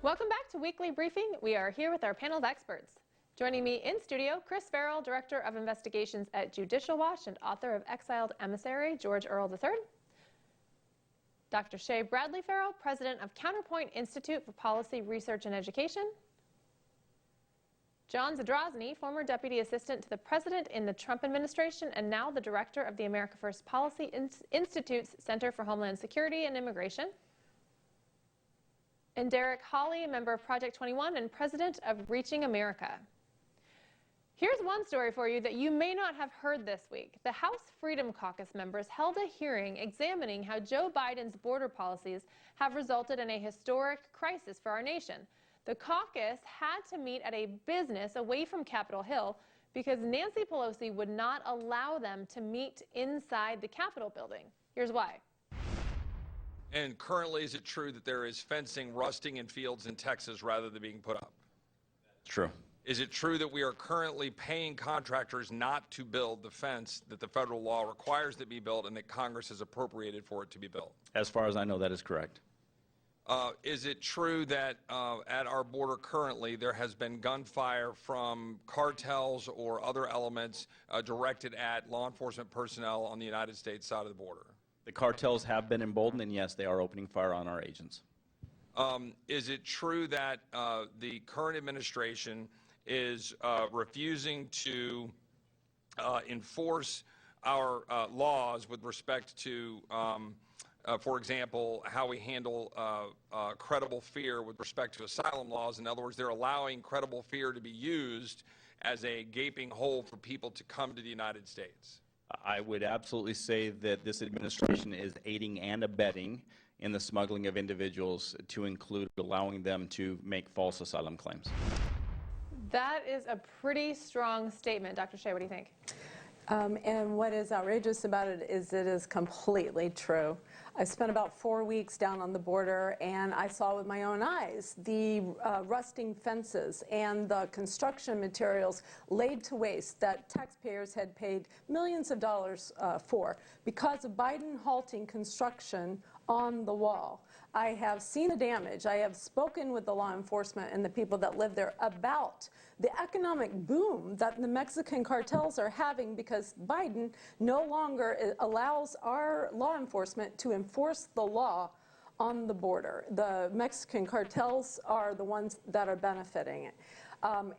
Welcome back to Weekly Briefing. We are here with our panel of experts. Joining me in studio, Chris Farrell, Director of Investigations at Judicial Watch and author of Exiled Emissary, George Earl III. Dr. Shay Bradley Farrell, President of Counterpoint Institute for Policy Research and Education. John Zadrozny, former Deputy Assistant to the President in the Trump administration and now the Director of the America First Policy Institute's Center for Homeland Security and Immigration. And Derrick Hollie, a member of Project 21 and President of Reaching America. Here's one story for you that you may not have heard this week. The House Freedom Caucus members held a hearing examining how Joe Biden's border policies have resulted in a historic crisis for our nation. The caucus had to meet at a business away from Capitol Hill because Nancy Pelosi would not allow them to meet inside the Capitol building. Here's why. And currently, is it true that there is fencing rusting in fields in Texas rather than being put up? True. Is it true that we are currently paying contractors not to build the fence that the federal law requires to be built and that Congress has appropriated for it to be built? As far as I know, that is correct. Is it true that at our border currently there has been gunfire from cartels or other elements directed at law enforcement personnel on the United States side of the border? The cartels have been emboldened, and yes, they are opening fire on our agents. Is it true that the current administration is refusing to enforce our laws with respect to, for example, how we handle credible fear with respect to asylum laws? In other words, they're allowing credible fear to be used as a gaping hole for people to come to the United States. I would absolutely say that this administration is aiding and abetting in the smuggling of individuals, to include allowing them to make false asylum claims. That is a pretty strong statement. Dr. Shay, what do you think? And what is outrageous about it is completely true. I spent about 4 weeks down on the border, and I saw with my own eyes the rusting fences and the construction materials laid to waste that taxpayers had paid millions of dollars for because of Biden halting construction on the wall. I have seen the damage. I have spoken with the law enforcement and the people that live there about the economic boom that the Mexican cartels are having because Biden no longer allows our law enforcement to enforce the law on the border. The Mexican cartels are the ones that are benefiting it.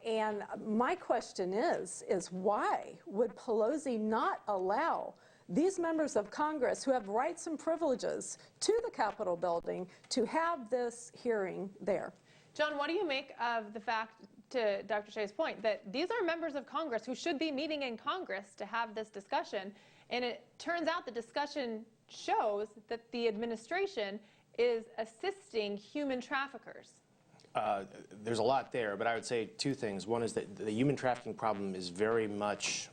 And my question is why would Pelosi not allow these members of Congress who have rights and privileges to the Capitol building to have this hearing there? John, what do you make of the fact, to Dr. Shay's point, that these are members of Congress who should be meeting in Congress to have this discussion, and it turns out the discussion shows that the administration is assisting human traffickers? There's a lot there, but I would say two things. One is that the human trafficking problem is very much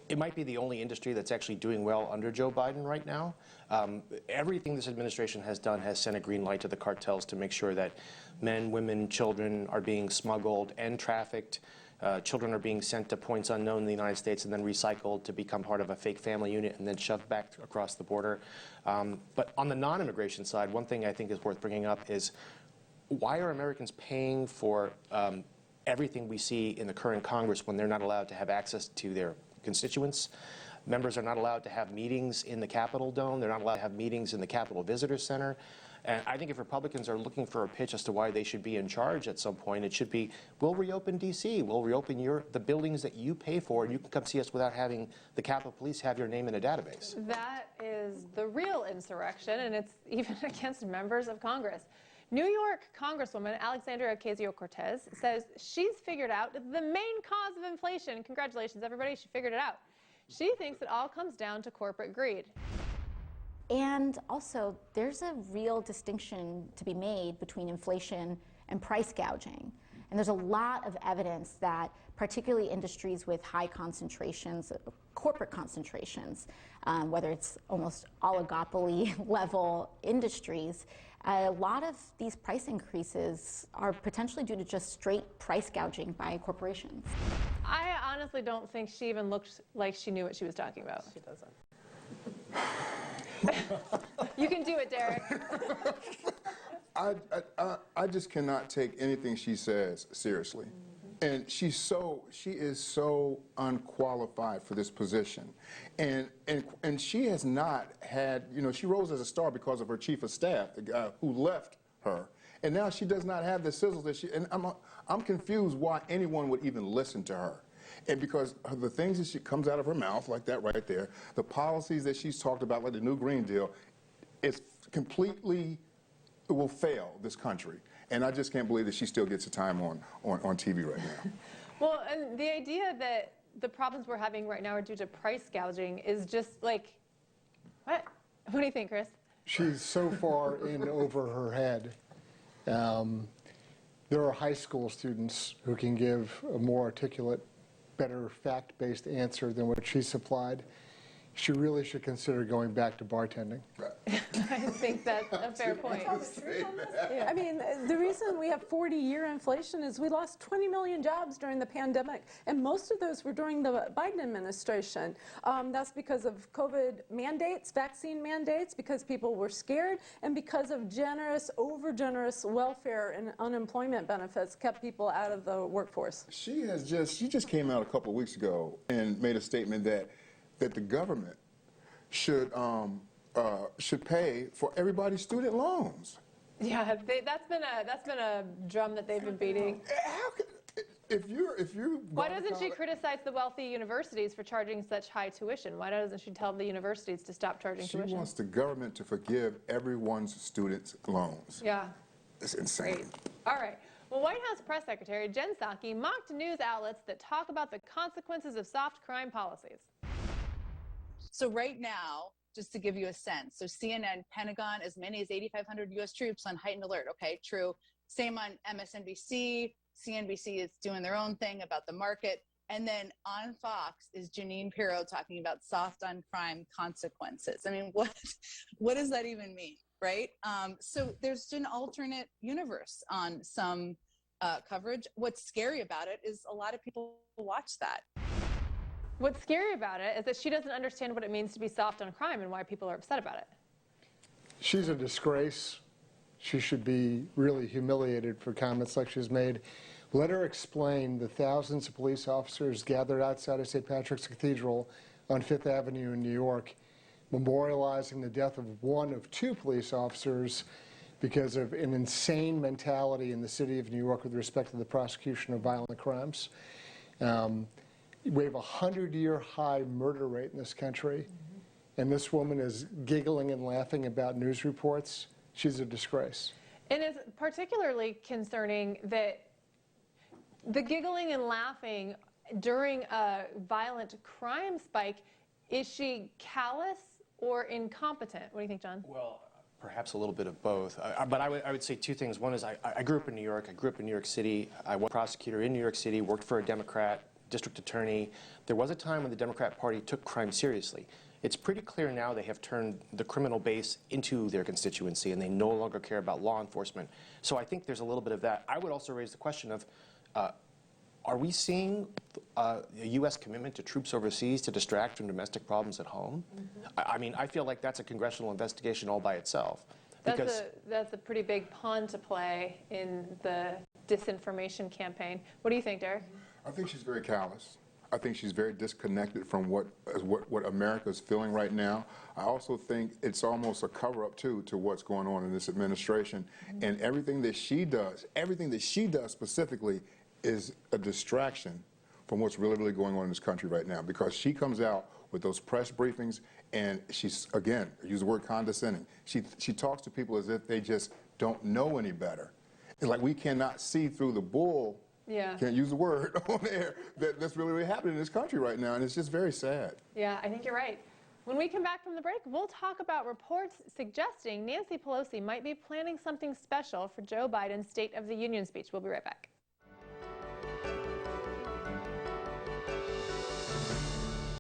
it might be the only industry that's actually doing well under Joe Biden right now. Everything this administration has done has sent a green light to the cartels to make sure that men, women, children are being smuggled and trafficked. Children are being sent to points unknown in the United States and then recycled to become part of a fake family unit and then shoved back across the border. But on the non-immigration side, one thing I think is worth bringing up is why are Americans paying for everything we see in the current Congress when they're not allowed to have access to their constituents? Members are not allowed to have meetings in the Capitol Dome. They're not allowed to have meetings in the Capitol Visitor Center. And I think if Republicans are looking for a pitch as to why they should be in charge at some point, it should be, we'll reopen D.C. We'll reopen the buildings that you pay for, and you can come see us without having the Capitol Police have your name in a database. That is the real insurrection, and it's even against members of Congress. New York Congresswoman Alexandria Ocasio-Cortez says she's figured out the main cause of inflation. Congratulations, everybody, she figured it out. She thinks it all comes down to corporate greed. And also, there's a real distinction to be made between inflation and price gouging. And there's a lot of evidence that particularly industries with high concentrations, corporate concentrations, whether it's almost oligopoly level industries, a lot of these price increases are potentially due to just straight price gouging by corporations. I honestly don't think she even looked like she knew what she was talking about. She doesn't. You can do it, Derrick. I just cannot take anything she says seriously. And she is so unqualified for this position. And she has not had, she rose as a star because of her chief of staff, the guy who left her. And now she does not have the sizzles that and I'm confused why anyone would even listen to her. And because of the things that she comes out of her mouth, like that right there, the policies that she's talked about, like the new Green Deal, it's completely, it will fail this country. And I just can't believe that she still gets the time on TV right now. Well, and the idea that the problems we're having right now are due to price gouging is just like, what? What do you think, Chris? She's so far in over her head. There are high school students who can give a more articulate, better fact-based answer than what she supplied. She really should consider going back to bartending. I think that's a fair point. I mean, the reason we have 40-year inflation is we lost 20 million jobs during the pandemic, and most of those were during the Biden administration. That's because of COVID mandates, vaccine mandates, because people were scared, and because of generous, over-generous welfare and unemployment benefits kept people out of the workforce. She just came out a couple of weeks ago and made a statement that the government should pay for everybody's student loans. Yeah, that's been a drum that they've been beating. How could, if you Why doesn't she criticize the wealthy universities for charging such high tuition? Why doesn't she tell the universities to stop charging tuition? She wants the government to forgive everyone's students' loans. Yeah. It's insane. Great. All right. Well, White House Press Secretary Jen Psaki mocked news outlets that talk about the consequences of soft crime policies. So right now, just to give you a sense, so CNN, Pentagon, as many as 8,500 U.S. troops on heightened alert. Okay, true. Same on MSNBC. CNBC is doing their own thing about the market. And then on Fox is Jeanine Pirro talking about soft on crime consequences. I mean, what does that even mean, right? So there's an alternate universe on some coverage. What's scary about it is a lot of people watch that. What's scary about it is that she doesn't understand what it means to be soft on crime and why people are upset about it. She's a disgrace. She should be really humiliated for comments like she's made. Let her explain the thousands of police officers gathered outside of St. Patrick's Cathedral on Fifth Avenue in New York, memorializing the death of one of two police officers because of an insane mentality in the city of New York with respect to the prosecution of violent crimes. We have a 100-year high murder rate in this country, and this woman is giggling and laughing about news reports. She's a disgrace. And it's particularly concerning that the giggling and laughing during a violent crime spike, is she callous or incompetent? What do you think, John? Well, perhaps a little bit of both. But I would say two things. One is I grew up in New York. I grew up in New York City. I was a prosecutor in New York City, worked for a Democrat district attorney. There was a time when the Democrat Party took crime seriously. It's pretty clear now they have turned the criminal base into their constituency, and they no longer care about law enforcement. So I think there's a little bit of that. I would also raise the question of, are we seeing a U.S. commitment to troops overseas to distract from domestic problems at home? I mean, I feel like that's a congressional investigation all by itself. That's a pretty big pawn to play in the disinformation campaign. What do you think, Derrick? I think she's very callous. I think she's very disconnected from what America is feeling right now. I also think it's almost a cover-up, too, to what's going on in this administration. And everything that she does specifically is a distraction from what's really going on in this country right now. Because she comes out with those press briefings, and she's, again, I use the word condescending. She talks to people as if they just don't know any better. It's like we cannot see through the bull. Yeah. Can't use the word on air. That's really happening in this country right now, and it's just very sad. Yeah, I think you're right. When we come back from the break, we'll talk about reports suggesting Nancy Pelosi might be planning something special for Joe Biden's State of the Union speech. We'll be right back.